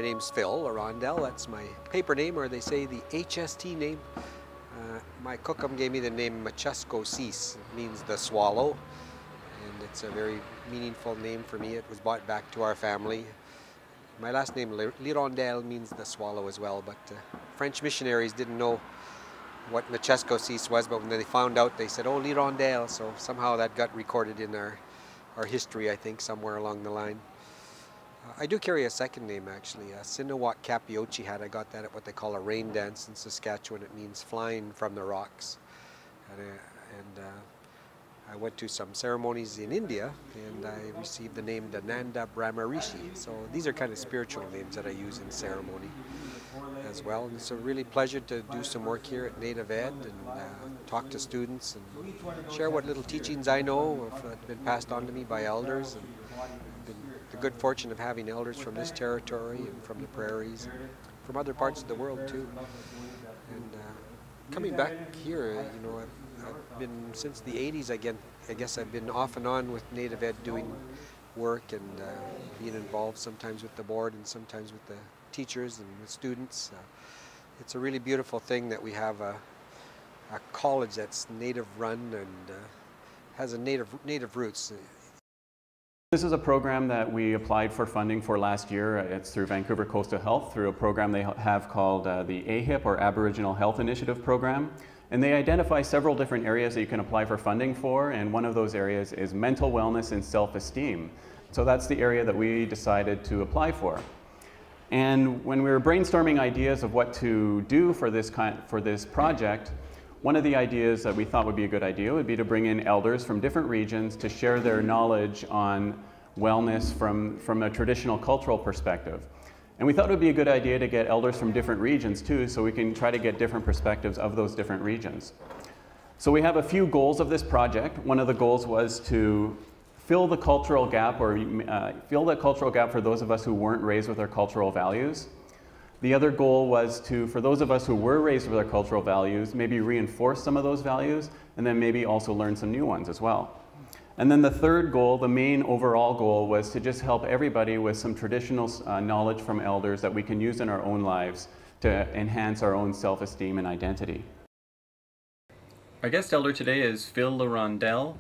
My name's Phil L'Hirondelle. That's my paper name, or they say the HST name. My cookum gave me the name Mechuskosis. It means the swallow, and it's a very meaningful name for me. It was brought back to our family. My last name, L'Hirondelle, means the swallow as well, but French missionaries didn't know what Mechuskosis was, but when they found out, they said, oh, L'Hirondelle, so somehow that got recorded in our history, I think, somewhere along the line. I do carry a second name, actually, Sinawat Kapiochi hat. I got that at what they call a rain dance in Saskatchewan. It means flying from the rocks. And I went to some ceremonies in India, and I received the name Dananda Brahmarishi. So these are kind of spiritual names that I use in ceremony as well. And it's a really pleasure to do some work here at Native Ed and talk to students and share what little teachings I know have been passed on to me by elders. And been the good fortune of having elders from this territory and from the prairies and from other parts of the world too. And coming back here, you know, I've been since the 80s again. I guess I've been off and on with Native Ed doing work and being involved sometimes with the board and sometimes with the teachers and the students. It's a really beautiful thing that we have a college that's Native run and has a native roots. This is a program that we applied for funding for last year. It's through Vancouver Coastal Health, through a program they have called the AHIP, or Aboriginal Health Initiative Program. And they identify several different areas that you can apply for funding for, and one of those areas is mental wellness and self-esteem. So that's the area that we decided to apply for. And when we were brainstorming ideas of what to do for this project, one of the ideas that we thought would be a good idea would be to bring in elders from different regions to share their knowledge on wellness from a traditional cultural perspective. And we thought it would be a good idea to get elders from different regions too, so we can try to get different perspectives of those different regions. So we have a few goals of this project. One of the goals was to fill the cultural gap, or fill the cultural gap for those of us who weren't raised with our cultural values. The other goal was to, for those of us who were raised with our cultural values, maybe reinforce some of those values, and then maybe also learn some new ones as well. And then the third goal, the main overall goal, was to just help everybody with some traditional knowledge from elders that we can use in our own lives to enhance our own self-esteem and identity. Our guest elder today is Phil L'Hirondelle,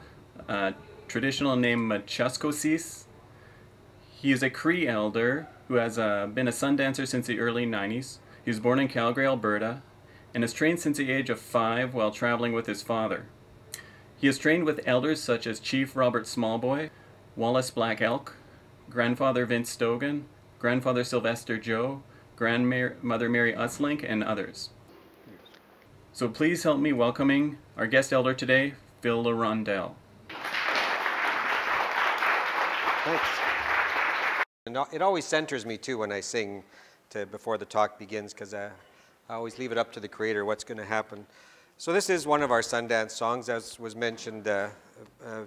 traditional name Mechuskosis. He is a Cree elder who has been a sundancer since the early 90s. He was born in Calgary, Alberta, and has trained since the age of 5 while traveling with his father. He has trained with elders such as Chief Robert Smallboy, Wallace Black Elk, Grandfather Vince Stogan, Grandfather Sylvester Joe, Grandmother Mary Uslink, and others. So please help me welcoming our guest elder today, Phil L'Hirondelle. Thanks. And it always centers me too when I sing before the talk begins, because I always leave it up to the Creator what's going to happen. So this is one of our Sundance songs, as was mentioned,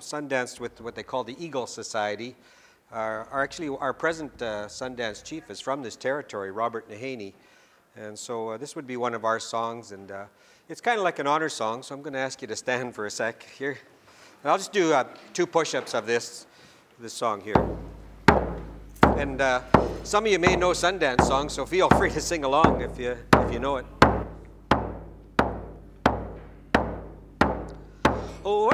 Sundanced with what they call the Eagle Society. Actually, our present Sundance chief is from this territory, Robert Nahaney. And so this would be one of our songs, and it's kind of like an honor song, so I'm going to ask you to stand for a sec here. And I'll just do 2 push-ups of this song here. And some of you may know Sundance songs, so feel free to sing along if you know it. Oh,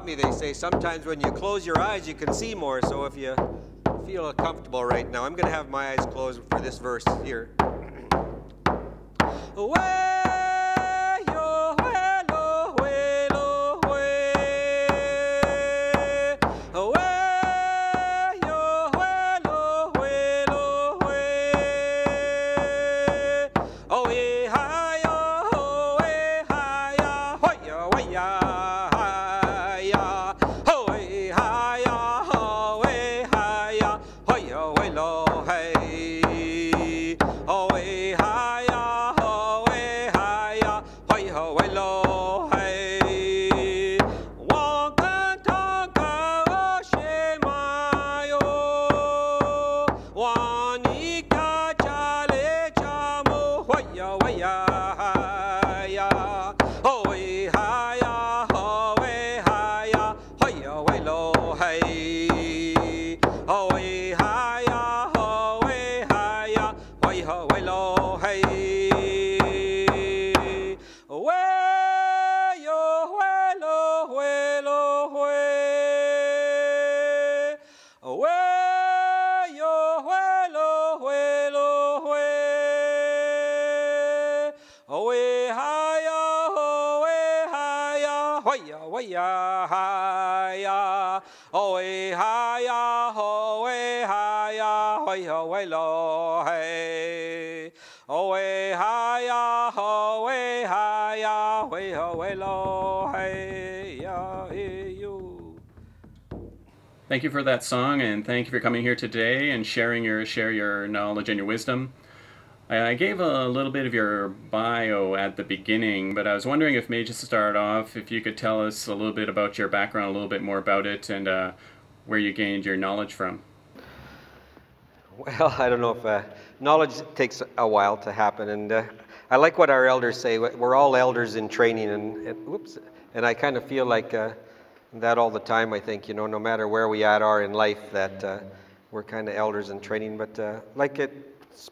taught me, they say sometimes when you close your eyes you can see more, so if you feel comfortable right now, I'm going to have my eyes closed for this verse here. Thank you for that song, and thank you for coming here today and share your knowledge and your wisdom. I gave a little bit of your bio at the beginning, but I was wondering if maybe just to start off, if you could tell us a little bit about your background, a little bit more about it, and where you gained your knowledge from. Well, I don't know if knowledge takes a while to happen, and I like what our elders say. We're all elders in training, and I kind of feel like that all the time. I think, you know, no matter where we are in life, that we're kind of elders in training. But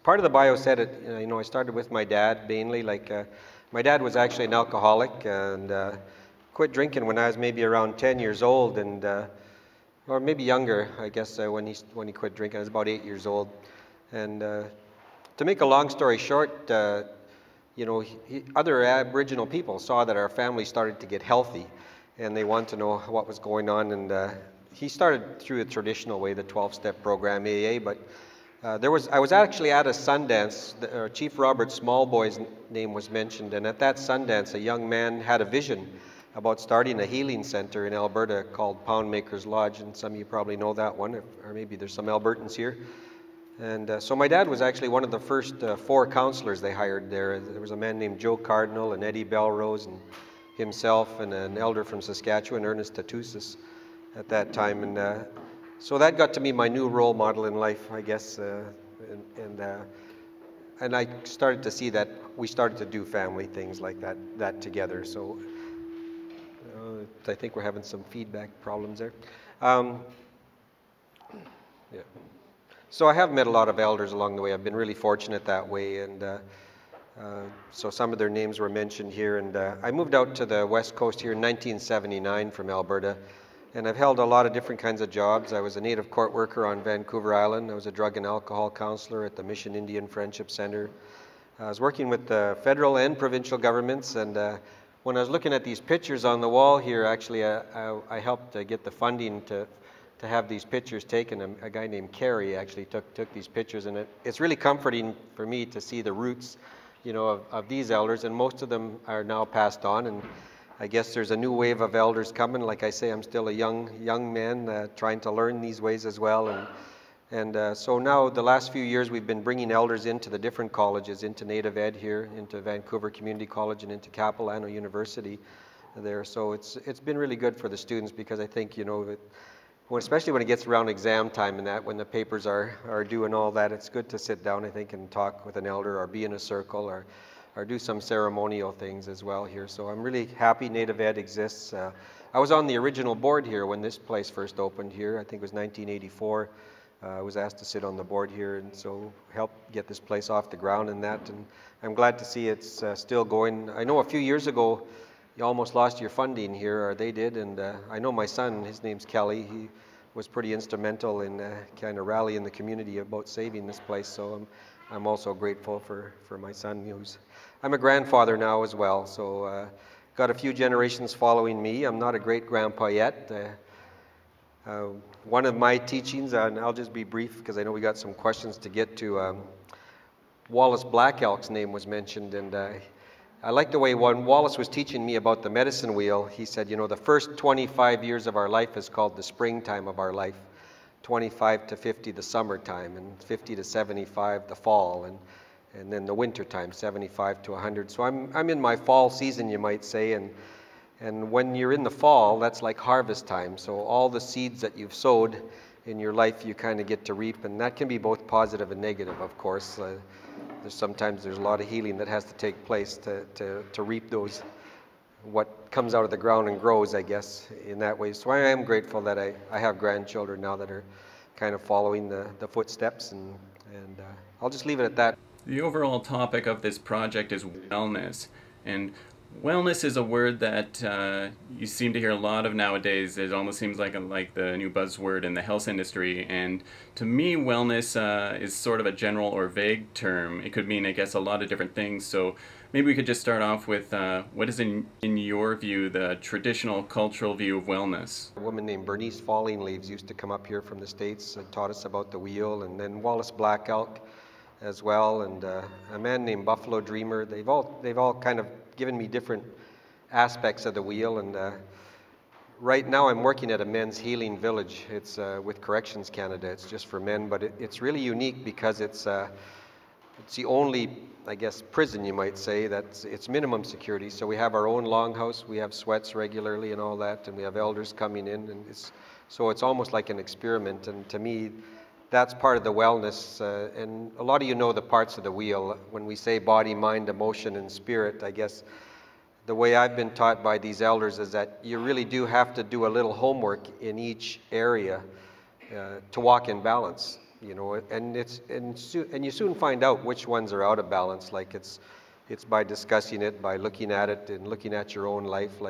part of the bio said it. You know, I started with my dad mainly. My dad was actually an alcoholic and quit drinking when I was maybe around 10 years old, and or maybe younger, I guess, when he quit drinking. I was about 8 years old. And to make a long story short, you know, other Aboriginal people saw that our family started to get healthy, and they wanted to know what was going on. And he started through a traditional way, the 12-step program, AA. But I was actually at a Sundance. Chief Robert Smallboy's name was mentioned, and at that Sundance, a young man had a vision about starting a healing center in Alberta called Poundmaker's Lodge, and some of you probably know that one, or maybe there's some Albertans here. And so my dad was actually one of the first 4 counselors they hired there. There was a man named Joe Cardinal and Eddie Belrose and himself and an elder from Saskatchewan, Ernest Tatusis, at that time. And so that got to be my new role model in life, I guess. And I started to see that we started to do family things like that together. So I think we're having some feedback problems there. Yeah. So I have met a lot of elders along the way. I've been really fortunate that way, and so some of their names were mentioned here. And I moved out to the West Coast here in 1979 from Alberta, and I've held a lot of different kinds of jobs. I was a native court worker on Vancouver Island. I was a drug and alcohol counselor at the Mission Indian Friendship Center. I was working with the federal and provincial governments, and when I was looking at these pictures on the wall here, actually I helped get the funding to have these pictures taken. A guy named Kerry actually took these pictures, and it's really comforting for me to see the roots, you know, of these elders, and most of them are now passed on, and I guess there's a new wave of elders coming. Like I say, I'm still a young man trying to learn these ways as well, and so now the last few years we've been bringing elders into the different colleges, into Native Ed here, into Vancouver Community College, and into Capilano University there. So it's been really good for the students, because I think, you know, especially when it gets around exam time and that, when the papers are due and all that, it's good to sit down, I think, and talk with an elder, or be in a circle, or do some ceremonial things as well here. So I'm really happy Native Ed exists. I was on the original board here when this place first opened here. I think it was 1984. I was asked to sit on the board here, and so help get this place off the ground and that. And I'm glad to see it's still going. I know a few years ago, you almost lost your funding here, or they did, and I know my son, his name's Kelly, he was pretty instrumental in kind of rallying the community about saving this place, so I'm also grateful for my son. I'm a grandfather now as well, so got a few generations following me. I'm not a great-grandpa yet. One of my teachings, and I'll just be brief because I know we got some questions to get to, Wallace Black Elk's name was mentioned, and I like the way when Wallace was teaching me about the medicine wheel, he said, you know, the first 25 years of our life is called the springtime of our life, 25 to 50 the summertime, and 50 to 75 the fall, and then the wintertime, 75 to 100. So I'm in my fall season, you might say, and when you're in the fall, that's like harvest time. So all the seeds that you've sowed in your life, you kind of get to reap, and that can be both positive and negative, of course. Sometimes there's a lot of healing that has to take place to reap those, what comes out of the ground and grows, I guess, in that way. So I am grateful that I have grandchildren now that are kind of following the footsteps, and I'll just leave it at that. The overall topic of this project is wellness, and wellness is a word that you seem to hear a lot of nowadays. It almost seems like the new buzzword in the health industry, and to me wellness is sort of a general or vague term. It could mean, I guess, a lot of different things. So maybe we could just start off with what is in your view the traditional cultural view of wellness? A woman named Bernice Fallingleaves used to come up here from the States and taught us about the wheel, and then Wallace Black Elk as well, and a man named Buffalo Dreamer. They've all kind of given me different aspects of the wheel, and right now I'm working at a men's healing village. It's with Corrections Canada. It's just for men, but it's really unique because it's the only, I guess, prison, you might say, it's minimum security. So we have our own longhouse, we have sweats regularly and all that, and we have elders coming in, and so it's almost like an experiment. And to me, that's part of the wellness, and a lot of you know the parts of the wheel. When we say body, mind, emotion, and spirit, I guess the way I've been taught by these elders is that you really do have to do a little homework in each area to walk in balance, you know, and you soon find out which ones are out of balance. Like it's by discussing it, by looking at it, and looking at your own life,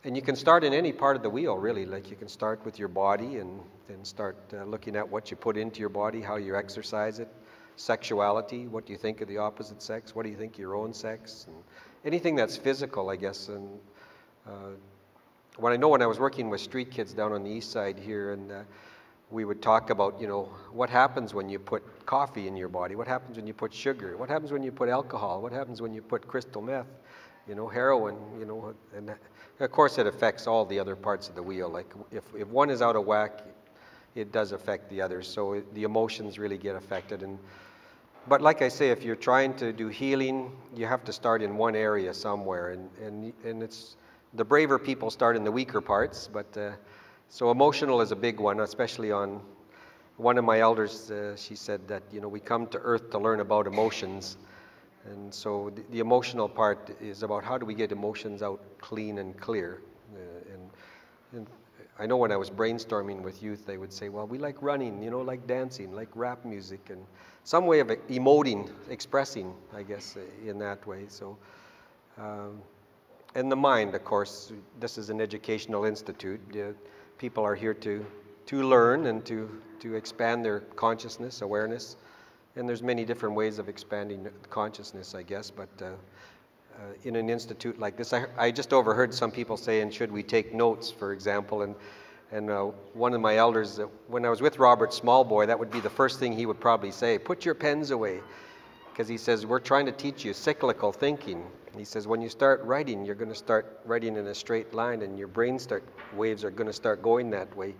and you can start in any part of the wheel, really. Like you can start with your body and then start looking at what you put into your body, how you exercise it, sexuality, what do you think of the opposite sex, what do you think of your own sex, and anything that's physical, I guess. And when I was working with street kids down on the east side here, and we would talk about, you know, what happens when you put coffee in your body, what happens when you put sugar, what happens when you put alcohol, what happens when you put crystal meth, you know, heroin, you know, and of course it affects all the other parts of the wheel. Like if one is out of whack, it does affect the others. So the emotions really get affected. But like I say, if you're trying to do healing, you have to start in one area somewhere, and it's the braver people start in the weaker parts. But so emotional is a big one, especially on one of my elders. She said that, you know, we come to Earth to learn about emotions. And so the emotional part is about how do we get emotions out clean and clear. And I know when I was brainstorming with youth, they would say, well, we like running, you know, like dancing, like rap music, and some way of emoting, expressing, I guess, in that way. So, and the mind, of course, this is an educational institute. People are here to learn and to expand their consciousness, awareness. And there's many different ways of expanding consciousness, I guess, but in an institute like this, I just overheard some people saying, should we take notes, for example, and one of my elders, when I was with Robert Smallboy, that would be the first thing he would probably say, put your pens away, because he says, we're trying to teach you cyclical thinking. He says, when you start writing, you're going to start writing in a straight line, and your brain waves are going to start going that way,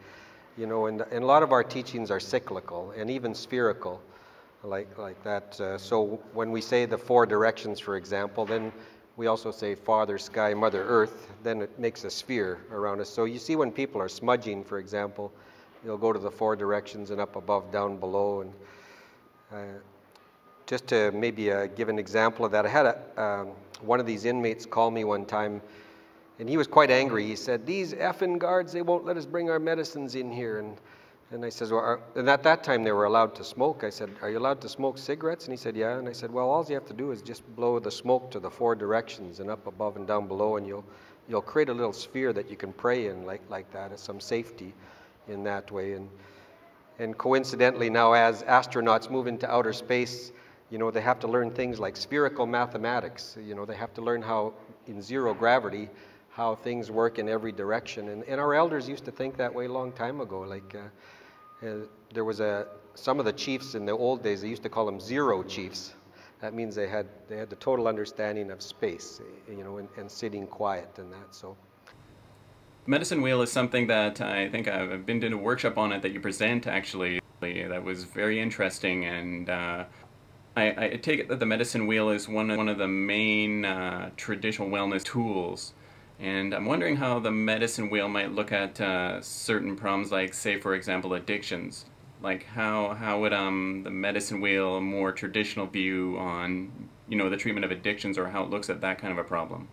you know, and a lot of our teachings are cyclical and even spherical. Like that. So when we say the four directions, for example, then we also say Father, Sky, Mother, Earth, then it makes a sphere around us. So you see when people are smudging, for example, they'll go to the four directions and up, above, down, below. And just to maybe give an example of that, I had one of these inmates call me one time, and he was quite angry. He said, these effing guards, they won't let us bring our medicines in here. And And I said, well, and at that time they were allowed to smoke. I said, are you allowed to smoke cigarettes? And he said, yeah. And I said, well, all you have to do is just blow the smoke to the 4 directions and up, above, and down below, and you'll create a little sphere that you can pray in like that, as some safety in that way. And coincidentally now, as astronauts move into outer space, you know, they have to learn things like spherical mathematics. You know, they have to learn how, in zero gravity, how things work in every direction. And our elders used to think that way a long time ago. Like, there was some of the chiefs in the old days, they used to call them zero chiefs. That means they had the total understanding of space, you know, and sitting quiet and that. So. Medicine wheel is something that I think I've been to a workshop on it that you present actually. That was very interesting, and I take it that the medicine wheel is one of the main traditional wellness tools. And I'm wondering how the medicine wheel might look at certain problems, like, say, for example, addictions. Like, how would the medicine wheel, a more traditional view on, you know, the treatment of addictions, or how it looks at that kind of a problem?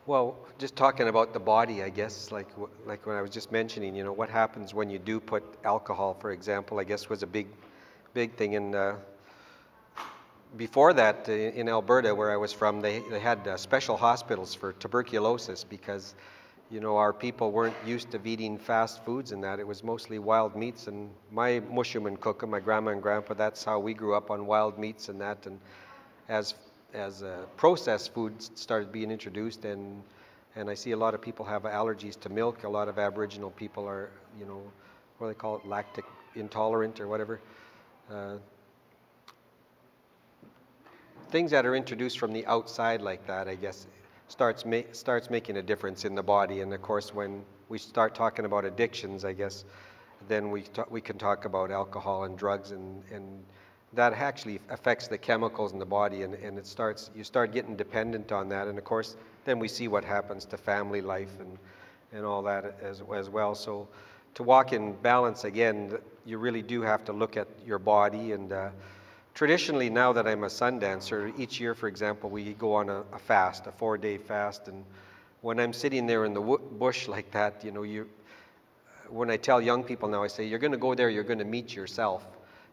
Well, just talking about the body, I guess, like when I was just mentioning, you know, what happens when you do put alcohol, for example, I guess was a big thing. And before that, in Alberta, where I was from, they had special hospitals for tuberculosis because, you know, our people weren't used to eating fast foods and that. It was mostly wild meats. And my mushuman cooka, my grandma and grandpa, that's how we grew up, on wild meats and that. And as processed foods started being introduced, and I see a lot of people have allergies to milk. A lot of Aboriginal people are, you know, what do they call it, lactic intolerant or whatever. Things that are introduced from the outside like that, I guess, starts making a difference in the body. And of course, when we start talking about addictions, I guess, then we can talk about alcohol and drugs, and that actually affects the chemicals in the body, and you start getting dependent on that. And of course, then we see what happens to family life and all that as well. So to walk in balance, again, you really do have to look at your body. And traditionally, now that I'm a sundancer, each year, for example, we go on a fast, a 4-day fast. And when I'm sitting there in the bush like that, you know, when I tell young people now, I say, you're going to go there, you're going to meet yourself.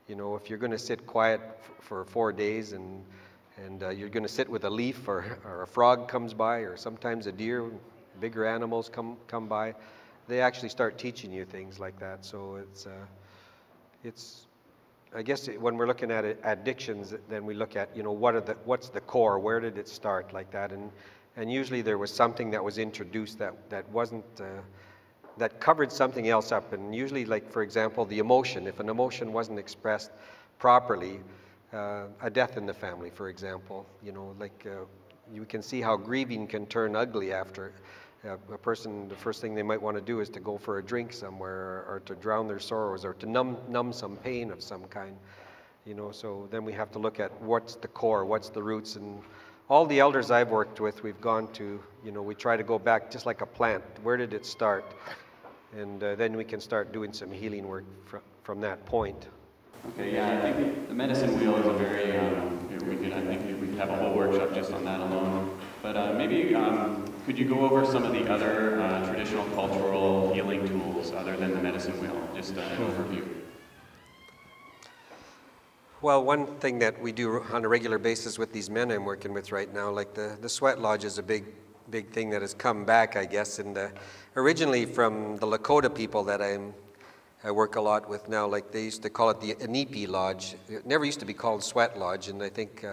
You know, if you're going to sit quiet for 4 days and you're going to sit with a leaf, or a frog comes by, or sometimes a deer, bigger animals come by, they actually start teaching you things like that. So it's I guess when we're looking at addictions, then we look at, you know, what's the core, where did it start like that, and usually there was something that was introduced that wasn't that covered something else up. And usually, like, for example, the emotion, if an emotion wasn't expressed properly, a death in the family, for example, you know, like you can see how grieving can turn ugly after a person. The first thing they might want to do is to go for a drink somewhere, or to drown their sorrows, or to numb some pain of some kind, you know. So then we have to look at what's the core, what's the roots. And all the elders I've worked with, we've gone to, you know, we try to go back just like a plant. Where did it start? And then we can start doing some healing work from that point. Okay, yeah, I think the medicine wheel is a very, I think we could have a whole workshop just on that alone. But maybe could you go over some of the other traditional cultural healing tools other than the medicine wheel? Just an overview. Well, one thing that we do on a regular basis with these men I'm working with right now, like the sweat lodge is a big thing that has come back, I guess. And originally from the Lakota people that I work a lot with now, like they used to call it the Inipi Lodge. It never used to be called Sweat Lodge, and I think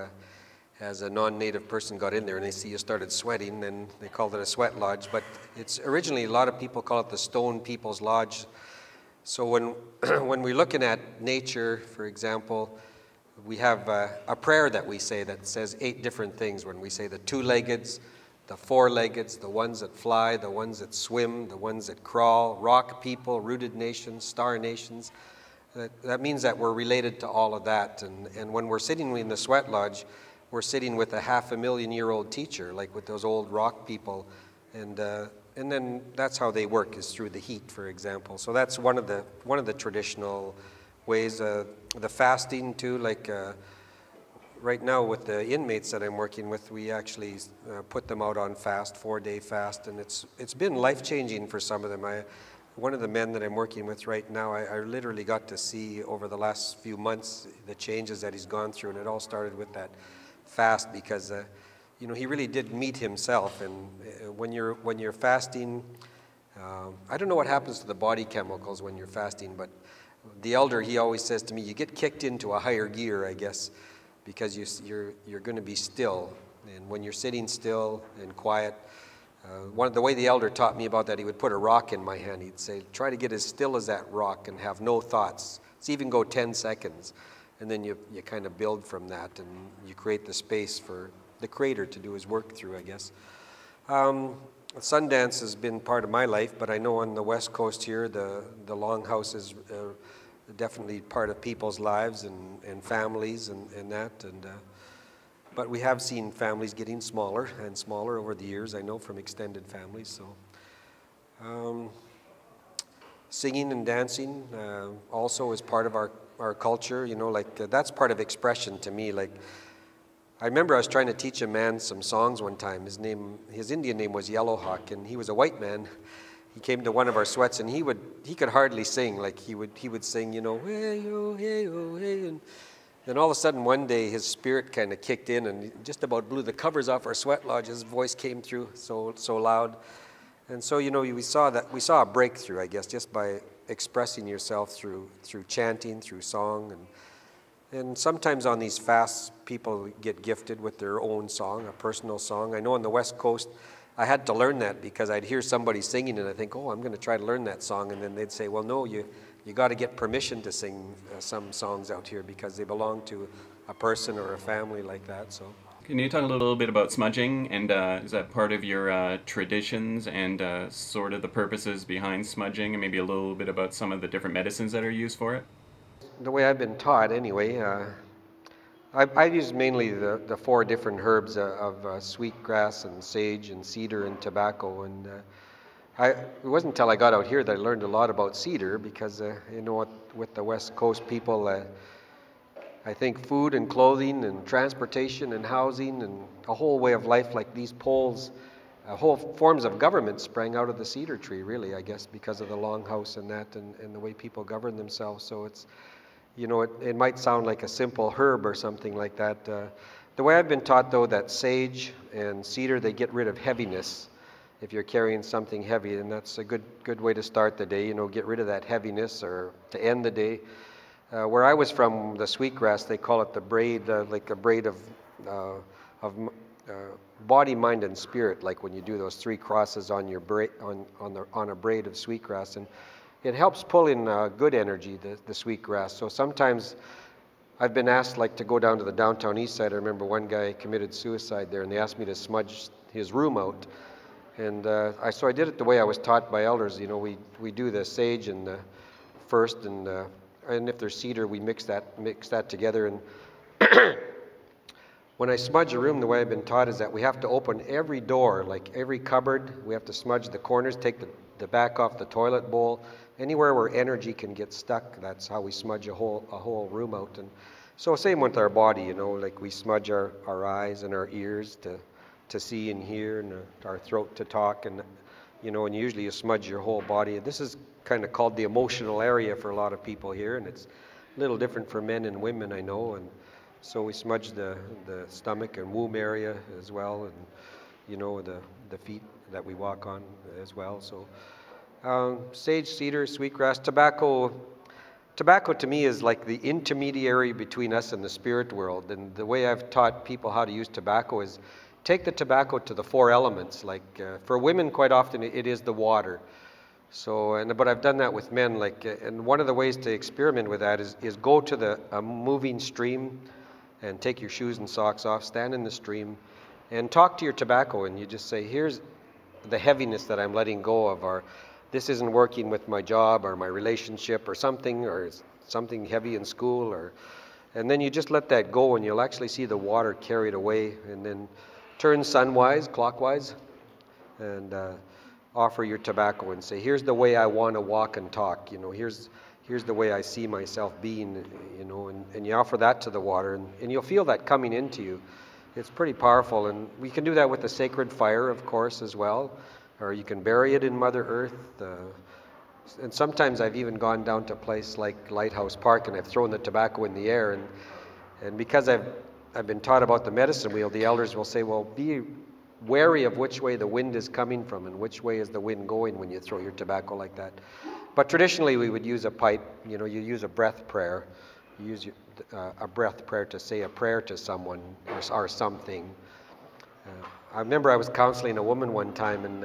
as a non-native person got in there and they see you started sweating, then they called it a sweat lodge. But it's originally, a lot of people call it the Stone People's Lodge. So when we're looking at nature, for example, we have a prayer that we say that says 8 different things. When we say the 2-leggeds, the 4-leggeds, the ones that fly, the ones that swim, the ones that crawl, rock people, rooted nations, star nations. That means that we're related to all of that. And when we're sitting in the sweat lodge, we're sitting with a 500,000-year-old teacher, like with those old rock people. And then that's how they work, is through the heat, for example. So that's one of the traditional ways. The fasting too, like right now with the inmates that I'm working with, we actually put them out on fast, 4-day fast, and it's been life-changing for some of them. one of the men that I'm working with right now, I literally got to see over the last few months the changes that he's gone through, and it all started with that fast because, you know, he really did meet himself. And when you're fasting, I don't know what happens to the body chemicals when you're fasting, but the elder, he always says to me, you get kicked into a higher gear, I guess, because you're going to be still. And when you're sitting still and quiet, the way the elder taught me about that, he would put a rock in my hand. He'd say, try to get as still as that rock and have no thoughts. Let's even go 10 seconds. And then you kind of build from that, and you create the space for the Creator to do his work through, I guess. Sundance has been part of my life, but I know on the West Coast here, the longhouse is definitely part of people's lives and families and that. But we have seen families getting smaller and smaller over the years, I know, from extended families. So, singing and dancing also is part of our culture, you know, like that's part of expression to me. Like, I remember I was trying to teach a man some songs one time. His Indian name was Yellowhawk, and he was a white man. He came to one of our sweats, and he could hardly sing. Like he would sing, you know, hey oh hey oh hey, and then all of a sudden one day his spirit kind of kicked in and just about blew the covers off our sweat lodge. His voice came through so loud, and so, you know, we saw a breakthrough, I guess, just by expressing yourself through chanting, through song, and sometimes on these fasts people get gifted with their own song, a personal song. I know on the West Coast I had to learn that because I'd hear somebody singing and I think, oh, I'm going to try to learn that song, and then they'd say, well, no, you got to get permission to sing some songs out here because they belong to a person or a family like that. So, can you talk a little bit about smudging, and is that part of your traditions and sort of the purposes behind smudging, and maybe a little bit about some of the different medicines that are used for it? The way I've been taught anyway, I've used mainly the 4 different herbs of sweetgrass and sage and cedar and tobacco, and it wasn't until I got out here that I learned a lot about cedar because, you know, with the West Coast people, I think food and clothing and transportation and housing and a whole way of life, like these poles, whole forms of government sprang out of the cedar tree, really, I guess, because of the longhouse and that, and the way people govern themselves. So it's, you know, it might sound like a simple herb or something like that. The way I've been taught, though, that sage and cedar, they get rid of heaviness. If you're carrying something heavy, and that's a good way to start the day, you know, get rid of that heaviness or to end the day. Where I was from, the sweetgrass, they call it the braid, like a braid of body, mind, and spirit, like when you do those 3 crosses on your on a braid of sweetgrass, and it helps pull in good energy, the sweetgrass. So sometimes I've been asked, like, to go down to the downtown east side. I remember one guy committed suicide there, and they asked me to smudge his room out. And so I did it the way I was taught by elders. You know, we do the sage and first, and if there's cedar, we mix that together. And when I smudge a room, the way I've been taught is that we have to open every door, like every cupboard. We have to smudge the corners, take the back off the toilet bowl, anywhere where energy can get stuck. That's how we smudge a whole room out. And so same with our body, you know, like we smudge our eyes and our ears to see and hear, and our throat to talk, and, you know, and usually you smudge your whole body. This is kind of called the emotional area for a lot of people here, and it's a little different for men and women, I know. And so we smudge the stomach and womb area as well, and, you know, the feet that we walk on as well. So sage, cedar, sweetgrass, tobacco. Tobacco to me is like the intermediary between us and the spirit world. And the way I've taught people how to use tobacco is take the tobacco to the 4 elements. Like for women, quite often it is the water. So, but I've done that with men. Like, and one of the ways to experiment with that is go to a moving stream and take your shoes and socks off, stand in the stream, and talk to your tobacco. And you just say, here's the heaviness that I'm letting go of, or this isn't working with my job or my relationship or something heavy in school, and then you just let that go, and you'll actually see the water carried away, and then turn sunwise, clockwise, and offer your tobacco and say, here's the way I want to walk and talk, you know, here's the way I see myself being, you know, and you offer that to the water, and you'll feel that coming into you. It's pretty powerful, and we can do that with the sacred fire, of course, as well, or you can bury it in Mother Earth. And sometimes I've even gone down to a place like Lighthouse Park and I've thrown the tobacco in the air, and because I've been taught about the medicine wheel, the elders will say, well, be wary of which way the wind is coming from and which way is the wind going when you throw your tobacco like that. But traditionally we would use a pipe. You know, you use a breath prayer. You use a breath prayer to say a prayer to someone or something. I remember I was counseling a woman one time, and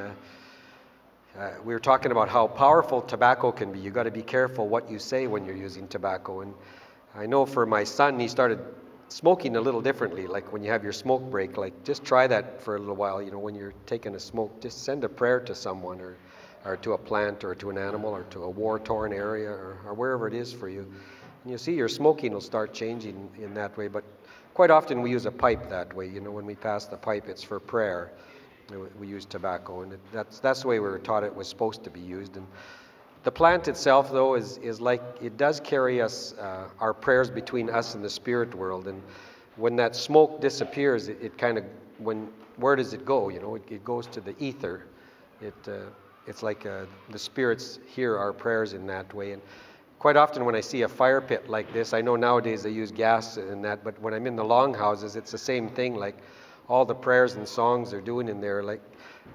we were talking about how powerful tobacco can be. You got to be careful what you say when you're using tobacco. And I know for my son, he started smoking a little differently. Like when you have your smoke break, like just try that for a little while. You know, when you're taking a smoke, just send a prayer to someone, or to a plant, or to an animal, or to a war-torn area, or wherever it is for you. And you'll see your smoking will start changing in that way. But quite often we use a pipe that way. You know, when we pass the pipe, it's for prayer. We use tobacco, and that's the way we were taught it was supposed to be used. And the plant itself, though, is like, it does carry us, our prayers between us and the spirit world. And when that smoke disappears, it kind of, where does it go? You know, it goes to the ether. It's like the spirits hear our prayers in that way. And quite often when I see a fire pit like this, I know nowadays they use gas in that, but when I'm in the longhouses, it's the same thing. Like all the prayers and songs they're doing in there, like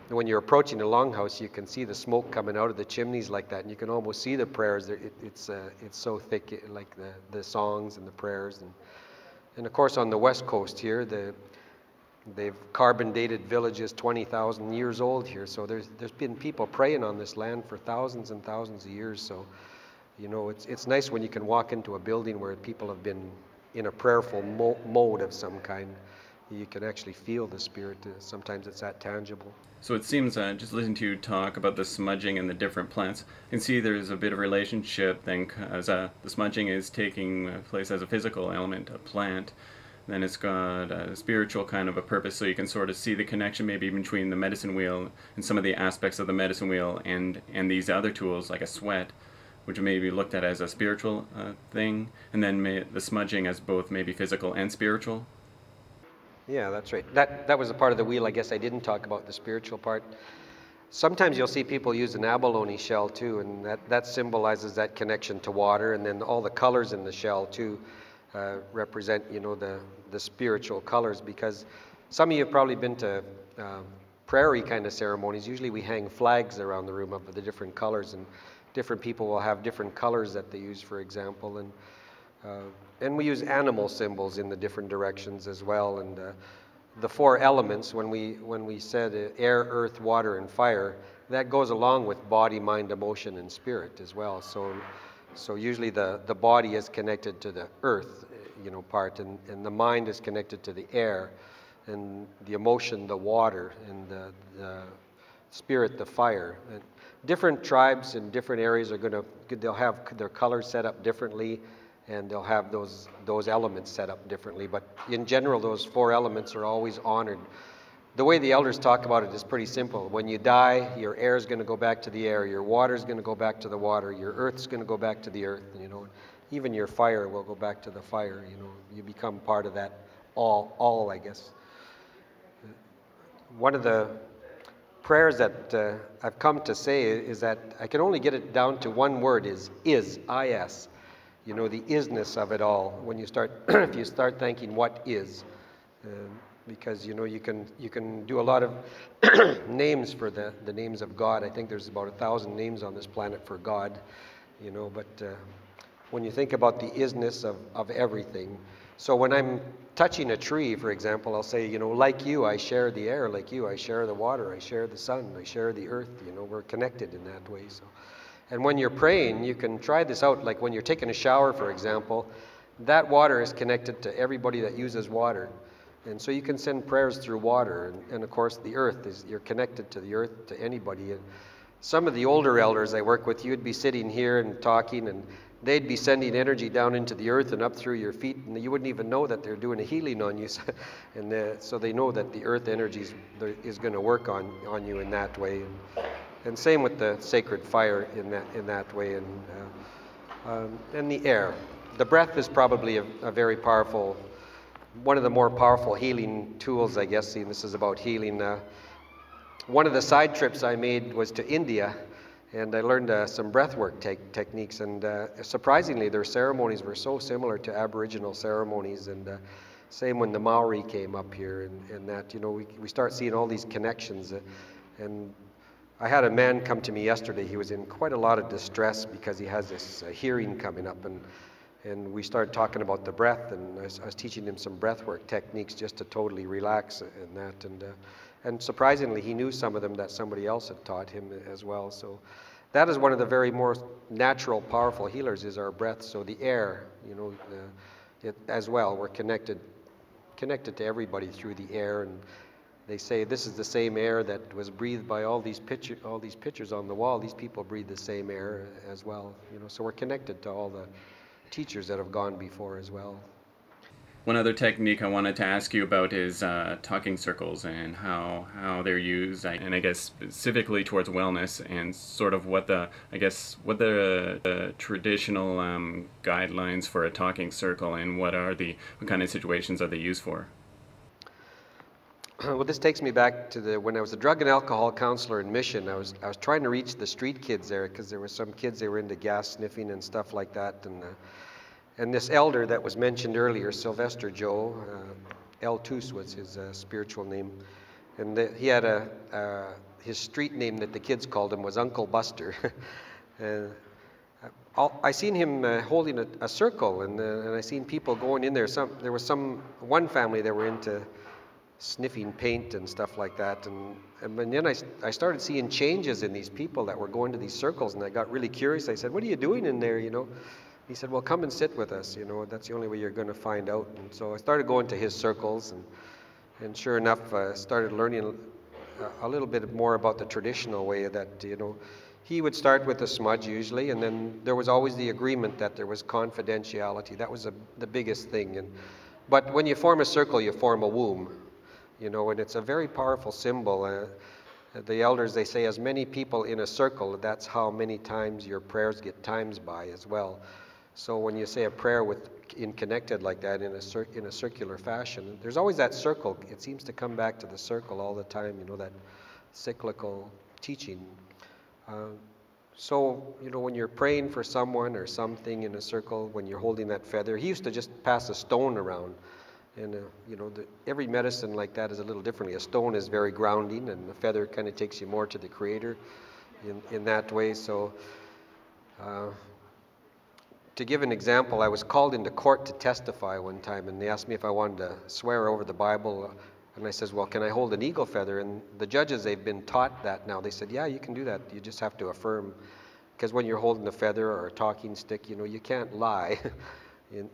when you're approaching a longhouse, you can see the smoke coming out of the chimneys like that, and you can almost see the prayers. It's so thick, like the songs and the prayers. And of course on the west coast here, they've carbon dated villages 20,000 years old here, so there's been people praying on this land for thousands and thousands of years. So you know, it's nice when you can walk into a building where people have been in a prayerful mode of some kind. You can actually feel the spirit. Sometimes it's that tangible. So it seems, just listening to you talk about the smudging and the different plants, I can see there's a bit of a relationship then, as the smudging is taking place as a physical element, a plant. Then it's got a spiritual kind of a purpose, so you can sort of see the connection maybe between the medicine wheel and some of the aspects of the medicine wheel and these other tools like a sweat, which may be looked at as a spiritual thing, and then the smudging as both maybe physical and spiritual. Yeah, that's right. That was a part of the wheel I guess I didn't talk about, the spiritual part. Sometimes you'll see people use an abalone shell too, and that symbolizes that connection to water, and then all the colors in the shell too represent, you know, the spiritual colors, because some of you have probably been to prairie kind of ceremonies. Usually we hang flags around the room of the different colors, and different people will have different colors that they use, for example, and we use animal symbols in the different directions as well. And the four elements, when we said air, earth, water, and fire, that goes along with body, mind, emotion, and spirit as well. So usually the body is connected to the earth, you know, part, and the mind is connected to the air, and the emotion, the water, and the spirit, the fire. And different tribes in different areas they'll have their colors set up differently, and they'll have those elements set up differently. But in general, those four elements are always honored. The way the elders talk about it is pretty simple. When you die, your air is going to go back to the air, your water is going to go back to the water, your earth is going to go back to the earth, you know. Even your fire will go back to the fire, you know. You become part of that all, I guess. One of the prayers that I've come to say is that I can only get it down to one word, is, I-S. You know, the isness of it all. When you start, if you start thinking what is, because you know you can do a lot of names for the names of God. I think there's about 1,000 names on this planet for God, you know. But when you think about the isness of everything, so when I'm touching a tree, for example, I'll say, you know, like you, I share the air. Like you, I share the water. I share the sun. I share the earth. You know, we're connected in that way. So. And when you're praying, you can try this out. Like when you're taking a shower, for example, that water is connected to everybody that uses water. And so you can send prayers through water. And of course, the earth, you're connected to the earth, to anybody. And some of the older elders I work with, you'd be sitting here and talking, and they'd be sending energy down into the earth and up through your feet, and you wouldn't even know that they're doing a healing on you. And so they know that the earth energy is going to work on you in that way. And same with the sacred fire in that way, and the air. The breath is probably a very powerful, one of the more powerful healing tools, I guess. Seeing this is about healing. One of the side trips I made was to India, And I learned some breathwork techniques, and surprisingly, their ceremonies were so similar to Aboriginal ceremonies. And same when the Maori came up here, and that, you know, we start seeing all these connections. And I had a man come to me yesterday. He was in quite a lot of distress because he has this hearing coming up, and we started talking about the breath, and I was teaching him some breathwork techniques just to totally relax and that. And surprisingly, he knew some of them that somebody else had taught him as well. So that is one of the very more natural, powerful healers, is our breath. So the air, you know, as well, we're connected to everybody through the air. And they say this is the same air that was breathed by all these pictures on the wall. These people breathe the same air as well. You know, so we're connected to all the teachers that have gone before as well. One other technique I wanted to ask you about is talking circles and how they're used, and I guess specifically towards wellness, and sort of what the traditional guidelines for a talking circle, and what kind of situations are they used for? Well, this takes me back to when I was a drug and alcohol counselor in Mission. I was trying to reach the street kids there, because there were some kids, they were into gas sniffing and stuff like that. And this elder that was mentioned earlier, Sylvester Joe, El Tus was his spiritual name, and he had his street name that the kids called him was Uncle Buster. I seen him holding a circle, and I seen people going in there. There was one family that were into sniffing paint and stuff like that, and then I started seeing changes in these people that were going to these circles, and I got really curious. I said, "What are you doing in there, you know?" He said, "Well, come and sit with us, you know, that's the only way you're going to find out." And so I started going to his circles, and sure enough, started learning a little bit more about the traditional way that, you know, he would start with a smudge usually, and then there was always the agreement that there was confidentiality. That was the biggest thing. But when you form a circle, you form a womb, you know, and it's a very powerful symbol. The elders, they say, as many people in a circle, that's how many times your prayers get times by as well. So when you say a prayer connected like that in a circular fashion, there's always that circle. It seems to come back to the circle all the time, you know, that cyclical teaching. So, you know, when you're praying for someone or something in a circle, when you're holding that feather, he used to just pass a stone around. And, you know, every medicine like that is a little differently. A stone is very grounding, and the feather kind of takes you more to the Creator in that way. So, to give an example, I was called into court to testify one time, and they asked me if I wanted to swear over the Bible, and I says, "Well, can I hold an eagle feather?" And the judges, they've been taught that now. They said, "Yeah, you can do that. You just have to affirm," because when you're holding a feather or a talking stick, you know, you can't lie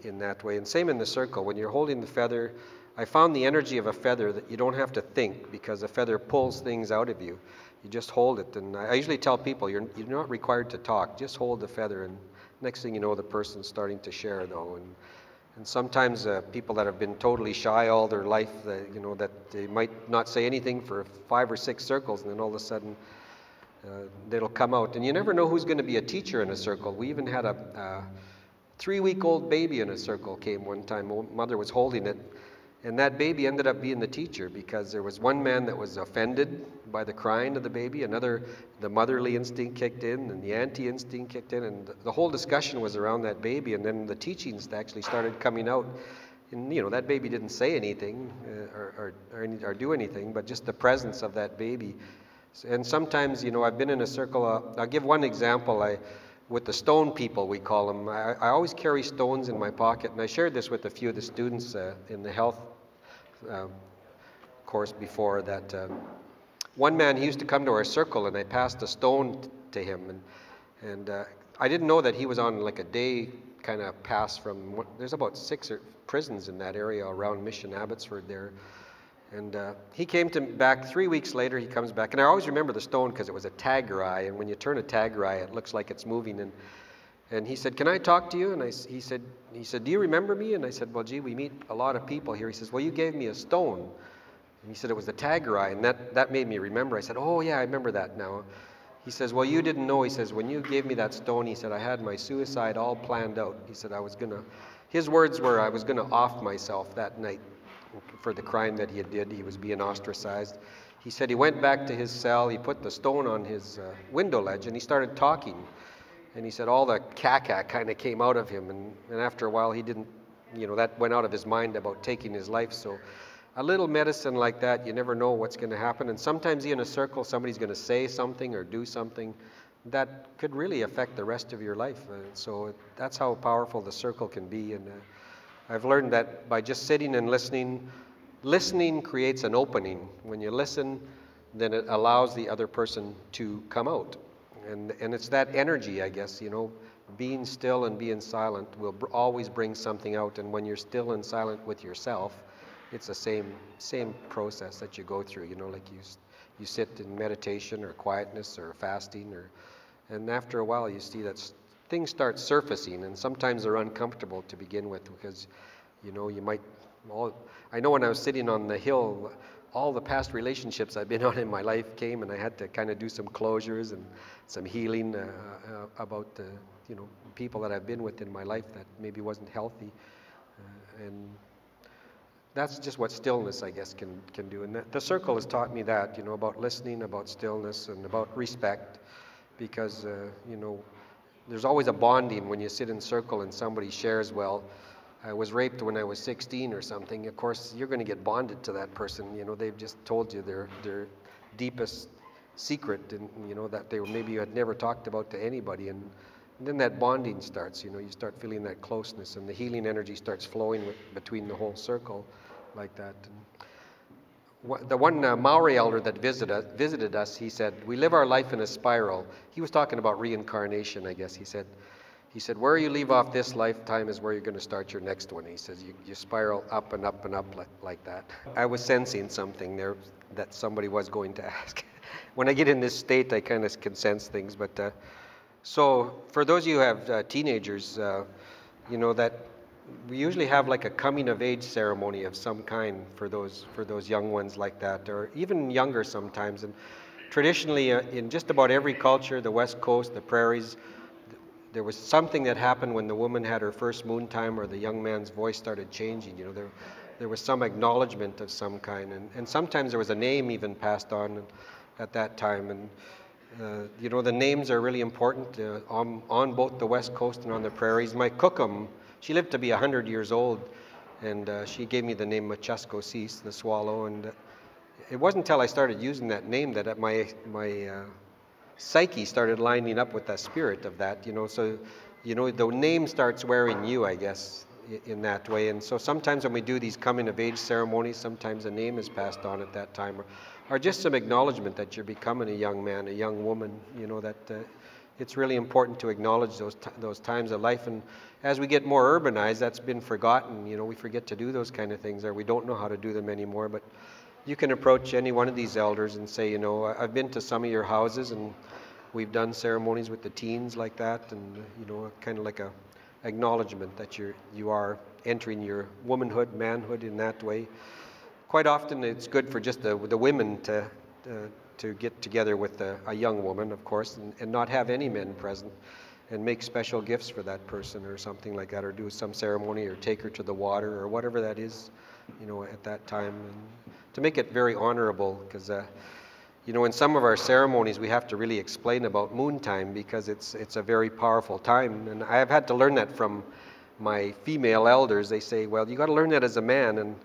in that way. And same in the circle. When you're holding the feather, I found the energy of a feather that you don't have to think, because a feather pulls things out of you. You just hold it. And I usually tell people, you're not required to talk. Just hold the feather, and next thing you know, the person's starting to share, though. And sometimes people that have been totally shy all their life, you know, that they might not say anything for 5 or 6 circles, and then all of a sudden it'll come out. And you never know who's going to be a teacher in a circle. We even had a 3-week-old baby in a circle came one time. Mother was holding it, and that baby ended up being the teacher, because there was one man that was offended by the crying of the baby, the motherly instinct kicked in, and the auntie instinct kicked in, and the whole discussion was around that baby, and then the teachings actually started coming out. And, you know, that baby didn't say anything or do anything, but just the presence of that baby. And sometimes, you know, I've been in a circle. I'll give one example. With the stone people, we call them, I always carry stones in my pocket, and I shared this with a few of the students in the health course before that. One man, he used to come to our circle, and I passed a stone to him, and I didn't know that he was on like a day kind of pass from, there's about 6 prisons in that area around Mission Abbotsford there. And he came back 3 weeks later. He comes back, and I always remember the stone because it was a tiger eye, and when you turn a tiger eye, it looks like it's moving. And he said, "Can I talk to you?" And he said, "Do you remember me?" And I said, "Well, gee, we meet a lot of people here." He says, "Well, you gave me a stone." And he said it was the tiger eye, and that made me remember. I said, "Oh yeah, I remember that now." He says, "Well, you didn't know." He says, "When you gave me that stone," he said, "I had my suicide all planned out." He said, his words were, "I was gonna off myself that night for the crime that he did. He was being ostracized." he said he went back to his cell, he put the stone on his window ledge, and he started talking. And he said all the caca kind of came out of him, and after a while he didn't, that went out of his mind about taking his life. So a little medicine like that, you never know what's going to happen. And sometimes in a circle, somebody's going to say something or do something that could really affect the rest of your life. So that's how powerful the circle can be. And I've learned that by just sitting and listening creates an opening. When you listen, then it allows the other person to come out. And it's that energy, I guess, being still and being silent will always bring something out. And when you're still and silent with yourself, it's the same process that you go through, like you sit in meditation or quietness or fasting, and after a while you see that things start surfacing, and sometimes they're uncomfortable to begin with because, you might, I know when I was sitting on the hill, all the past relationships I've been on in my life came, and I had to kind of do some closures and some healing about the, people that I've been with in my life that maybe wasn't healthy, and that's just what stillness, I guess, can do. And the circle has taught me that, about listening, about stillness, and about respect, because, there's always a bonding when you sit in circle and somebody shares, well, I was raped when I was 16 or something. Of course, you're going to get bonded to that person. They've just told you their deepest secret, and, that maybe you had never talked about to anybody. And then that bonding starts, you start feeling that closeness, and the healing energy starts flowing between the whole circle like that. And the one Maori elder that visited us, he said, we live our life in a spiral. He was talking about reincarnation, I guess. He said, where you leave off this lifetime is where you're going to start your next one. He says, you spiral up and up and up like that. I was sensing something there that somebody was going to ask. When I get in this state, I kind of can sense things, but so for those of you who have teenagers, that we usually have like a coming of age ceremony of some kind for those young ones like that, or even younger sometimes. And traditionally, in just about every culture, the West Coast, the prairies, there was something that happened when the woman had her first moon time, or the young man's voice started changing. There was some acknowledgement of some kind, and sometimes there was a name even passed on at that time. And the names are really important on both the West Coast and on the prairies. My cookum, she lived to be 100 years old, and she gave me the name Mechuskosis, the swallow. And it wasn't until I started using that name that my psyche started lining up with the spirit of that. So the name starts wearing you, I guess, in that way. And so sometimes when we do these coming of age ceremonies, sometimes a name is passed on at that time, or just some acknowledgement that you're becoming a young man, a young woman, that it's really important to acknowledge those times of life. And as we get more urbanized, that's been forgotten. We forget to do those kind of things, or we don't know how to do them anymore. But you can approach any one of these elders and say, I've been to some of your houses, and we've done ceremonies with the teens like that, and kind of like a acknowledgement that you are entering your womanhood, manhood in that way. Quite often it's good for just the women to get together with a young woman, of course, and not have any men present, and make special gifts for that person or something like that, or do some ceremony, or take her to the water, or whatever that is, at that time, and to make it very honorable, because in some of our ceremonies we have to really explain about moon time, because it's a very powerful time, and I've had to learn that from my female elders. They say, well, you got to learn that as a man, and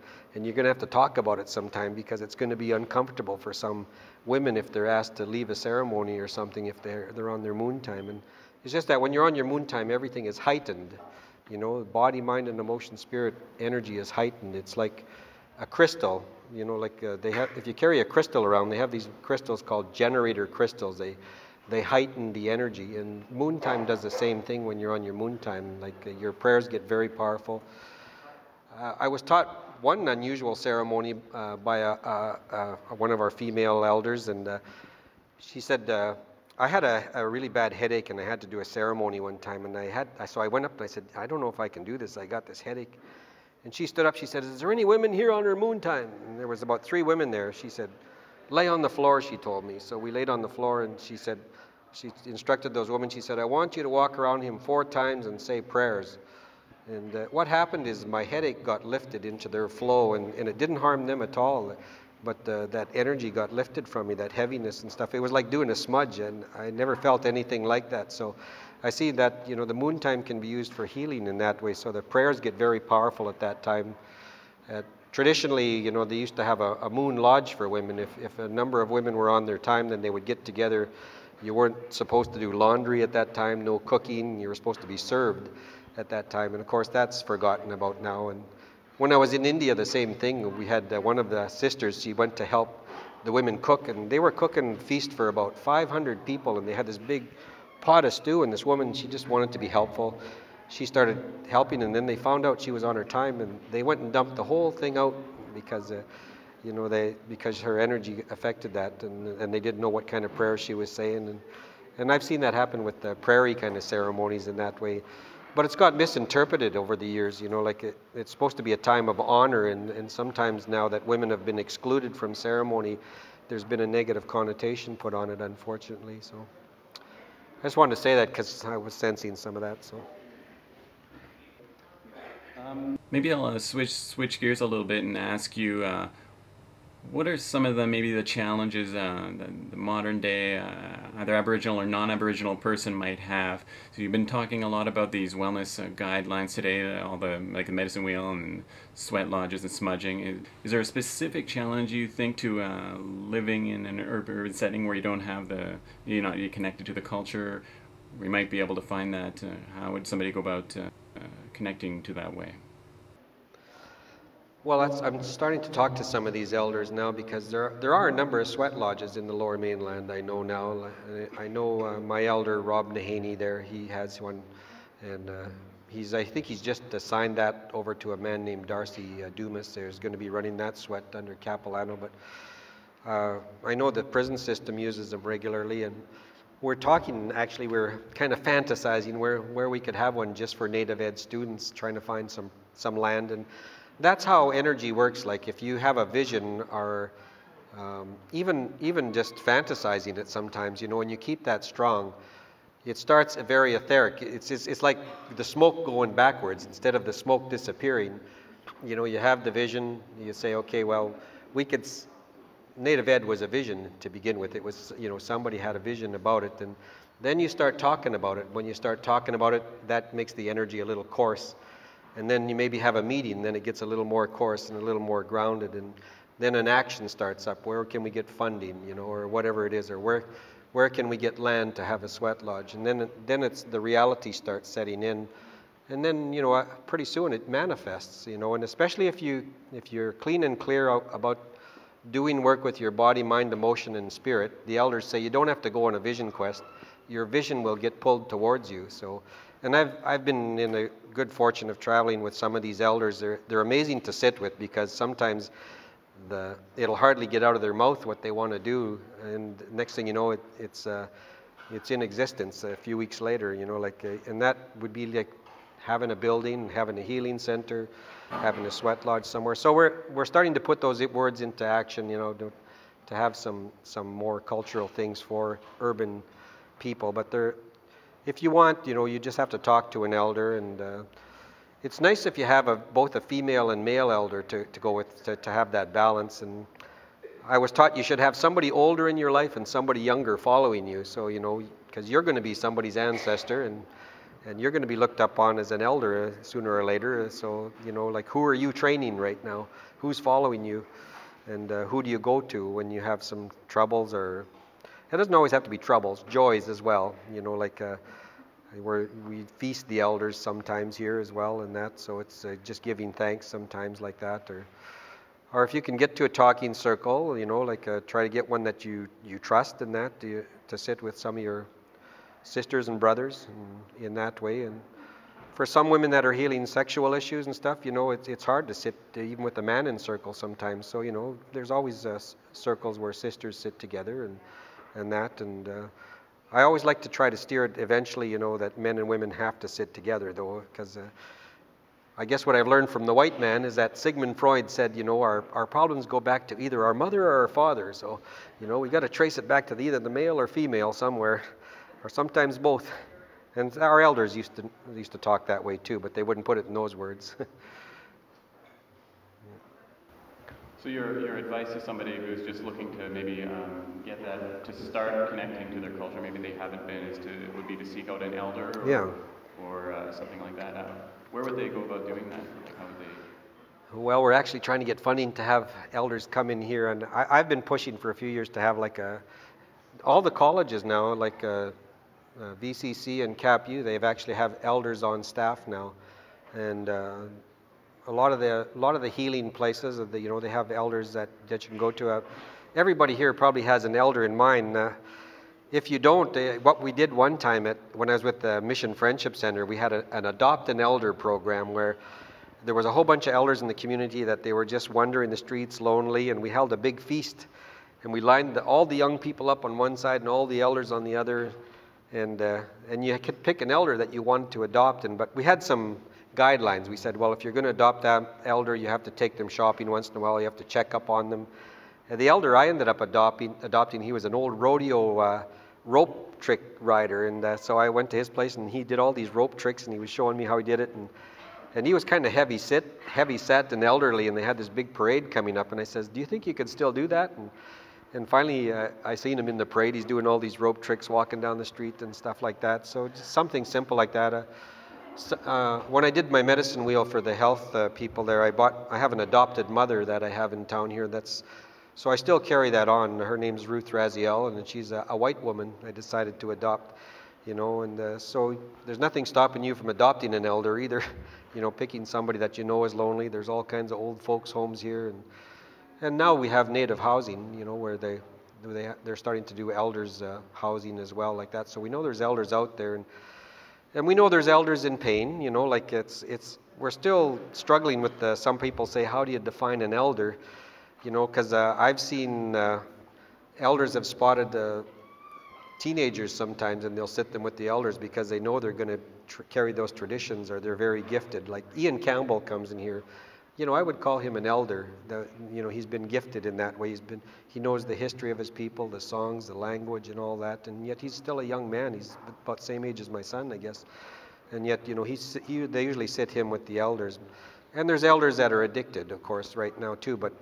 you're going to have to talk about it sometime, because it's going to be uncomfortable for some women if they're asked to leave a ceremony or something if they're on their moon time. And it's just that when you're on your moon time, everything is heightened. Body, mind, and emotion, spirit, energy is heightened. It's like a crystal. They have. If you carry a crystal around, they have these crystals called generator crystals. They heighten the energy. And moon time does the same thing when you're on your moon time. Your prayers get very powerful. I was taught one unusual ceremony by one of our female elders, and she said, I had a really bad headache, and I had to do a ceremony one time, and so I went up and I said, I don't know if I can do this. I got this headache. And she stood up, she said, is there any women here on her moon time? And there was about 3 women there. She said, lay on the floor, she told me. So we laid on the floor, and she instructed those women, she said, I want you to walk around him 4 times and say prayers. And what happened is my headache got lifted into their flow, and it didn't harm them at all. but that energy got lifted from me, that heaviness and stuff. It was like doing a smudge, and I never felt anything like that. So I see that, the moon time can be used for healing in that way. So the prayers get very powerful at that time. Traditionally, they used to have a moon lodge for women. If a number of women were on their time, then they would get together. You weren't supposed to do laundry at that time, no cooking. You were supposed to be served at that time. And of course, that's forgotten about now. And when I was in India, the same thing. We had one of the sisters, she went to help the women cook, and they were cooking feast for about 500 people, and they had this big pot of stew, and this woman, she just wanted to be helpful. She started helping, and then they found out she was on her time, and they went and dumped the whole thing out because, because her energy affected that, and they didn't know what kind of prayer she was saying, and I've seen that happen with the prairie kind of ceremonies in that way, but it's got misinterpreted over the years. Like it's supposed to be a time of honor, and sometimes now that women have been excluded from ceremony, there's been a negative connotation put on it, unfortunately. So I just wanted to say that because I was sensing some of that. So. Maybe I'll switch gears a little bit and ask you, what are some of the challenges the modern day either Aboriginal or non-Aboriginal person might have? So you've been talking a lot about these wellness guidelines today, all the like the medicine wheel and sweat lodges and smudging. Is there a specific challenge you think to living in an urban setting where you don't have you're not connected to the culture? We might be able to find that. How would somebody go about connecting to that way? Well, I'm starting to talk to some of these elders now because there are a number of sweat lodges in the Lower Mainland. I know now. I know my elder Rob Nahaney there. He has one, and I think he's just assigned that over to a man named Darcy Dumas. There's going to be running that sweat under Capilano, but I know the prison system uses them regularly, and we're talking. Actually, we're kind of fantasizing where we could have one just for Native Ed students, trying to find some land. And that's how energy works. Like if you have a vision, or even just fantasizing it sometimes, when you keep that strong, it starts very etheric. It's like the smoke going backwards instead of the smoke disappearing. You have the vision. You say, okay, well, Native Ed was a vision to begin with. It was, somebody had a vision about it, and then you start talking about it. When you start talking about it, that makes the energy a little coarse. And then you maybe have a meeting, then it gets a little more coarse and a little more grounded, and then an action starts up. Where can we get funding, or whatever it is, or where can we get land to have a sweat lodge? And then it's the reality starts setting in, and then pretty soon it manifests, and especially if you're clean and clear about doing work with your body, mind, emotion, and spirit. The elders say you don't have to go on a vision quest. Your vision will get pulled towards you. So. And I've been in the good fortune of traveling with some of these elders. They're amazing to sit with because sometimes it'll hardly get out of their mouth what they want to do, and next thing you know, it's in existence a few weeks later. And that would be like having a building, having a healing center, having a sweat lodge somewhere. So we're starting to put those words into action. To have some more cultural things for urban people, but if you want, you just have to talk to an elder, and it's nice if you have both a female and male elder to go with, to have that balance. And I was taught you should have somebody older in your life and somebody younger following you, so because you're going to be somebody's ancestor, and you're going to be looked up on as an elder sooner or later. So like, who are you training right now? Who's following you? And who do you go to when you have some troubles, or it doesn't always have to be troubles, joys as well, like where we feast the elders sometimes here as well, and that, so it's just giving thanks sometimes like that, or if you can get to a talking circle, like try to get one that you trust in that, to sit with some of your sisters and brothers in that way. And for some women that are healing sexual issues and stuff, it's hard to sit even with a man in circle sometimes, so there's always circles where sisters sit together and that, and I always like to try to steer it eventually, that men and women have to sit together, though, because I guess what I've learned from the white man is that Sigmund Freud said, our problems go back to either our mother or our father. So, we've got to trace it back to either the male or female somewhere, or sometimes both. And our elders used to talk that way too, but they wouldn't put it in those words. So your advice to somebody who's just looking to maybe get that, to start connecting to their culture, maybe they haven't been, would be to seek out an elder or, Yeah. or something like that. Where would they go about doing that? Like how would they? Well, we're actually trying to get funding to have elders come in here, and I've been pushing for a few years to have like all the colleges now, like VCC and CapU, they've actually have elders on staff now, and a lot of the healing places, they have elders that you can go to. Everybody here probably has an elder in mind. If you don't, what we did one time when I was with the Mission Friendship Center, we had an Adopt an Elder program where there was a whole bunch of elders in the community that they were just wandering the streets lonely, and we held a big feast, and we lined all the young people up on one side and all the elders on the other, and you could pick an elder that you wanted to adopt. But we had some guidelines. We said, well, if you're going to adopt that elder, you have to take them shopping once in a while. You have to check up on them. And the elder I ended up adopting, he was an old rodeo rope trick rider, and so I went to his place, and he did all these rope tricks, and he was showing me how he did it, and he was kind of heavy set and elderly, and they had this big parade coming up, and I says, do you think you could still do that? And finally, I seen him in the parade. He's doing all these rope tricks, walking down the street and stuff like that. So just something simple like that. When I did my medicine wheel for the health people there, I have an adopted mother that I have in town here. So I still carry that on. Her name's Ruth Raziel, and she's a white woman I decided to adopt, and so there's nothing stopping you from adopting an elder either, picking somebody that you know is lonely. There's all kinds of old folks' homes here, and now we have native housing, where they're starting to do elders housing as well, like that. So we know there's elders out there, and we know there's elders in pain, like we're still struggling with some people say, how do you define an elder? Because I've seen elders have spotted teenagers sometimes, and they'll sit them with the elders because they know they're going to carry those traditions, or they're very gifted. Like Ian Campbell comes in here. I would call him an elder. He's been gifted in that way. He knows the history of his people, the songs, the language, and all that. And yet he's still a young man. He's about the same age as my son, I guess. And yet, they usually sit him with the elders. And there's elders that are addicted, of course, right now too. But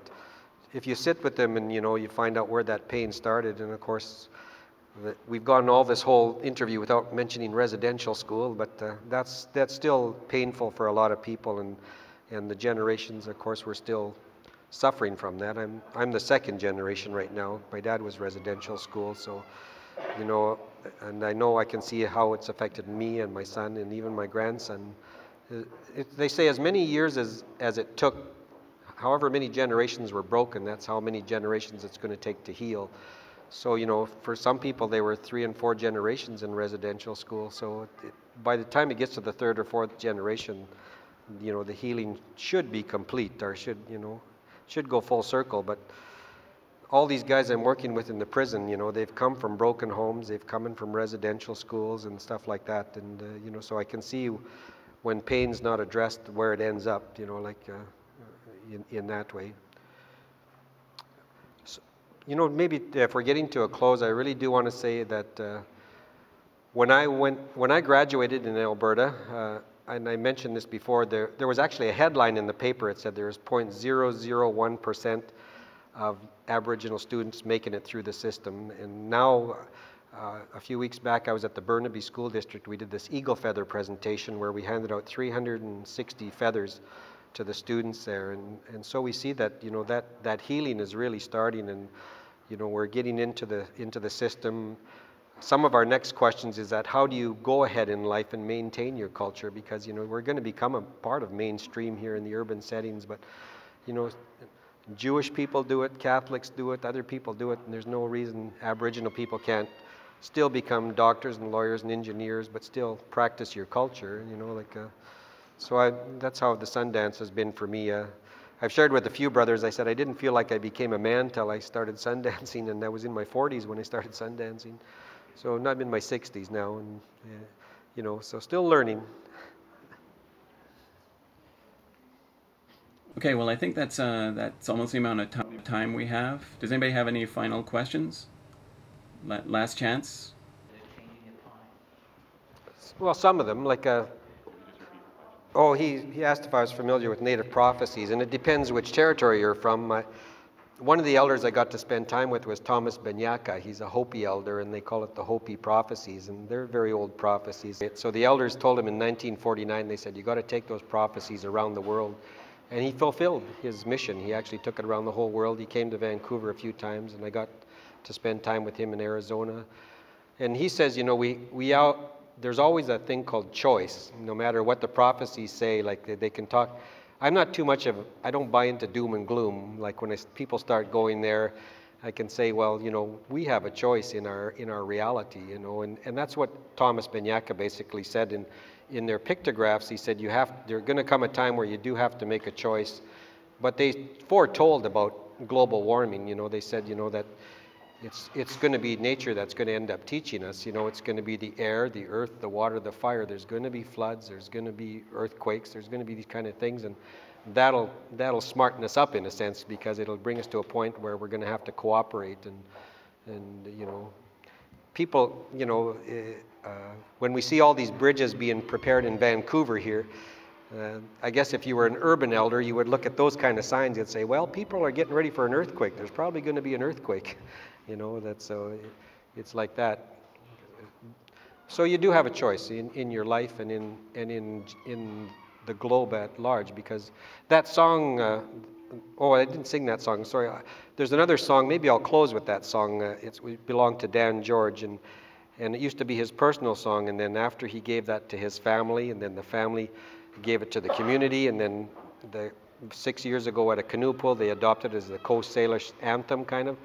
if you sit with them and you find out where that pain started, and of course we've gone all this whole interview without mentioning residential school, but that's still painful for a lot of people, and the generations, of course, we're still suffering from that. I'm the second generation right now. My dad was residential school, so and I know I can see how it's affected me and my son and even my grandson. They say as many years as it took. However many generations were broken, that's how many generations it's going to take to heal. So, for some people, they were 3 and 4 generations in residential school. So by the time it gets to the 3rd or 4th generation, the healing should be complete, or should go full circle. But all these guys I'm working with in the prison, they've come from broken homes, they've come in from residential schools and stuff like that. And, so I can see when pain's not addressed where it ends up, in that way. So, maybe if we're getting to a close, I really do want to say that when I graduated in Alberta, and I mentioned this before, there was actually a headline in the paper. It said there was 0.001% of Aboriginal students making it through the system. And now, a few weeks back, I was at the Burnaby School District. We did this eagle feather presentation where we handed out 360 feathers to the students there, and so we see that that healing is really starting, and we're getting into the system. Some of our next questions is that how do you go ahead in life and maintain your culture, because we're going to become a part of mainstream here in the urban settings, but Jewish people do it, Catholics do it, other people do it, and there's no reason Aboriginal people can't still become doctors and lawyers and engineers, but still practice your culture, So that's how the Sundance has been for me. I've shared with a few brothers, I said I didn't feel like I became a man till I started sundancing, and I was in my 40s when I started sundancing. So I'm in my 60s now, and so still learning. Okay, well, I think that's almost the amount of time we have. Does anybody have any final questions? Last chance. Well, some of them, like he asked if I was familiar with native prophecies, and it depends which territory you're from. one of the elders I got to spend time with was Thomas Benyaka. He's a Hopi elder, and they call it the Hopi prophecies, and they're very old prophecies. So the elders told him in 1949, they said, you got to take those prophecies around the world. And he fulfilled his mission. He actually took it around the whole world. He came to Vancouver a few times, and I got to spend time with him in Arizona. And he says, you know, there's always a thing called choice. No matter what the prophecies say, like they can talk. I'm not too much of, I don't buy into doom and gloom. Like when people start going there, I can say, well, you know, we have a choice in our reality, you know, and that's what Thomas Benyaka basically said in their pictographs. He said, there's going to come a time where you do have to make a choice. But they foretold about global warming, you know, they said, you know, that it's going to be nature that's going to end up teaching us. You know, it's going to be the air, the earth, the water, the fire. There's going to be floods. There's going to be earthquakes. There's going to be these kind of things, and that'll smarten us up in a sense, because it'll bring us to a point where we're going to have to cooperate and you know, people, you know, when we see all these bridges being prepared in Vancouver here. I guess if you were an urban elder, you would look at those kind of signs and say, well, people are getting ready for an earthquake. There's probably going to be an earthquake. You know, it's like that. So you do have a choice in your life and in the globe at large, because that song, oh, I didn't sing that song, sorry. There's another song, maybe I'll close with that song. It belonged to Dan George, and it used to be his personal song, and then after he gave that to his family, and then the family gave it to the community, and then 6 years ago at a canoe pull, they adopted it as the Coast Salish anthem, kind of.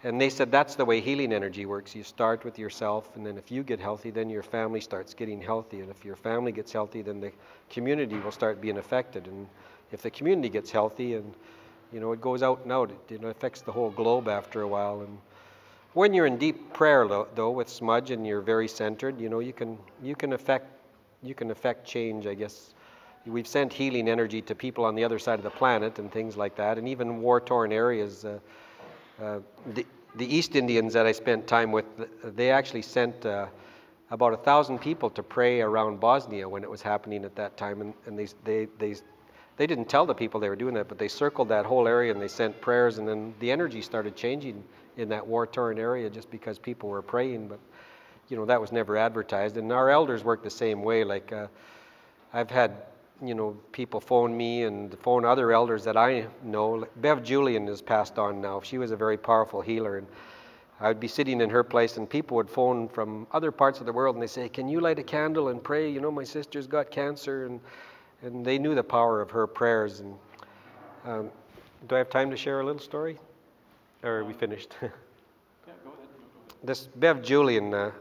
And they said that's the way healing energy works. You start with yourself, and then if you get healthy, then your family starts getting healthy. And if your family gets healthy, then the community will start being affected. And if the community gets healthy, and you know, it goes out and out, it affects the whole globe after a while. And when you're in deep prayer, though, with Smudge, and you're very centered, you know, you can affect change, I guess. We've sent healing energy to people on the other side of the planet and things like that, and even war-torn areas. The East Indians that I spent time with, they actually sent about 1,000 people to pray around Bosnia when it was happening at that time, and they didn't tell the people they were doing that, but they circled that whole area and they sent prayers, and then the energy started changing in that war-torn area just because people were praying. But you know, that was never advertised, and our elders work the same way. Like I've had, you know, people phone me and phone other elders that I know. Bev Julian has passed on now. She was a very powerful healer, and I would be sitting in her place, and people would phone from other parts of the world, and they say, can you light a candle and pray? You know, my sister's got cancer, and they knew the power of her prayers. And do I have time to share a little story? Or are we finished? Yeah, go ahead. This Bev Julian,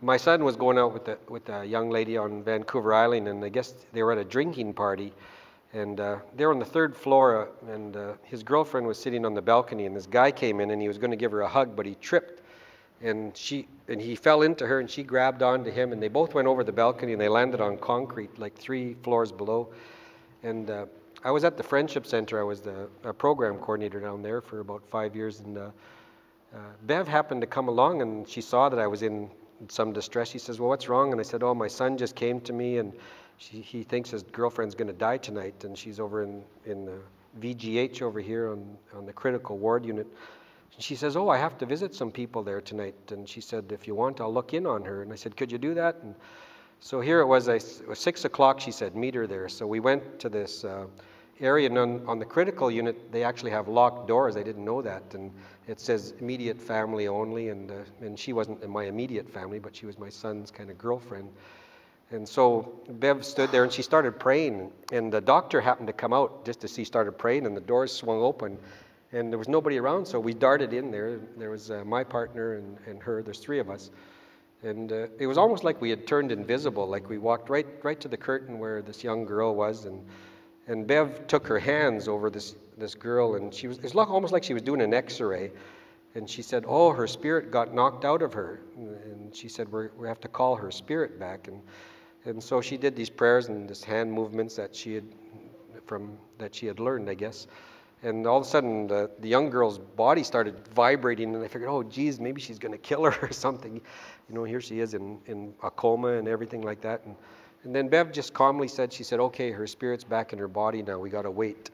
my son was going out with a young lady on Vancouver Island, and I guess they were at a drinking party, and they were on the 3rd floor, and his girlfriend was sitting on the balcony, and this guy came in, and he was going to give her a hug, but he tripped, and he fell into her, and she grabbed onto him, and they both went over the balcony, and they landed on concrete like 3 floors below. And I was at the Friendship Center. I was the program coordinator down there for about 5 years, and Bev happened to come along, and she saw that I was in some distress. She says, well, what's wrong? And I said, oh, my son just came to me, and he thinks his girlfriend's going to die tonight, and she's over in the VGH over here on the critical ward unit. And she says, oh, I have to visit some people there tonight. And she said, if you want, I'll look in on her. And I said, could you do that? And so here it was 6 o'clock, she said, meet her there. So we went to this area, and on the critical unit, they actually have locked doors. I didn't know that. And it says immediate family only, and she wasn't in my immediate family, but she was my son's kind of girlfriend. And so Bev stood there, and she started praying, and the doctor happened to come out just as she started praying, and the doors swung open, and there was nobody around, so we darted in there. There was my partner and her. There's 3 of us. And it was almost like we had turned invisible, like we walked right to the curtain where this young girl was, and Bev took her hands over this girl, and it was almost like she was doing an X-ray. And she said, oh, her spirit got knocked out of her. And she said, we have to call her spirit back. And so she did these prayers and these hand movements that she had learned, I guess. And all of a sudden, the young girl's body started vibrating, and I figured, oh, geez, maybe she's going to kill her or something. You know, here she is in a coma and everything like that. And then Bev just calmly said, she said, okay, her spirit's back in her body now. We got to wait.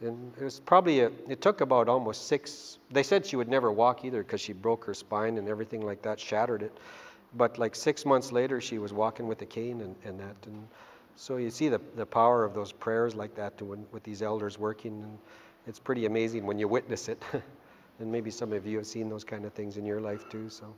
And it was probably, it took about almost 6, they said she would never walk either because she broke her spine and everything like that, shattered it. But like 6 months later, she was walking with a cane and that. And so you see the power of those prayers like that with these elders working. And it's pretty amazing when you witness it. And maybe some of you have seen those kind of things in your life too. So.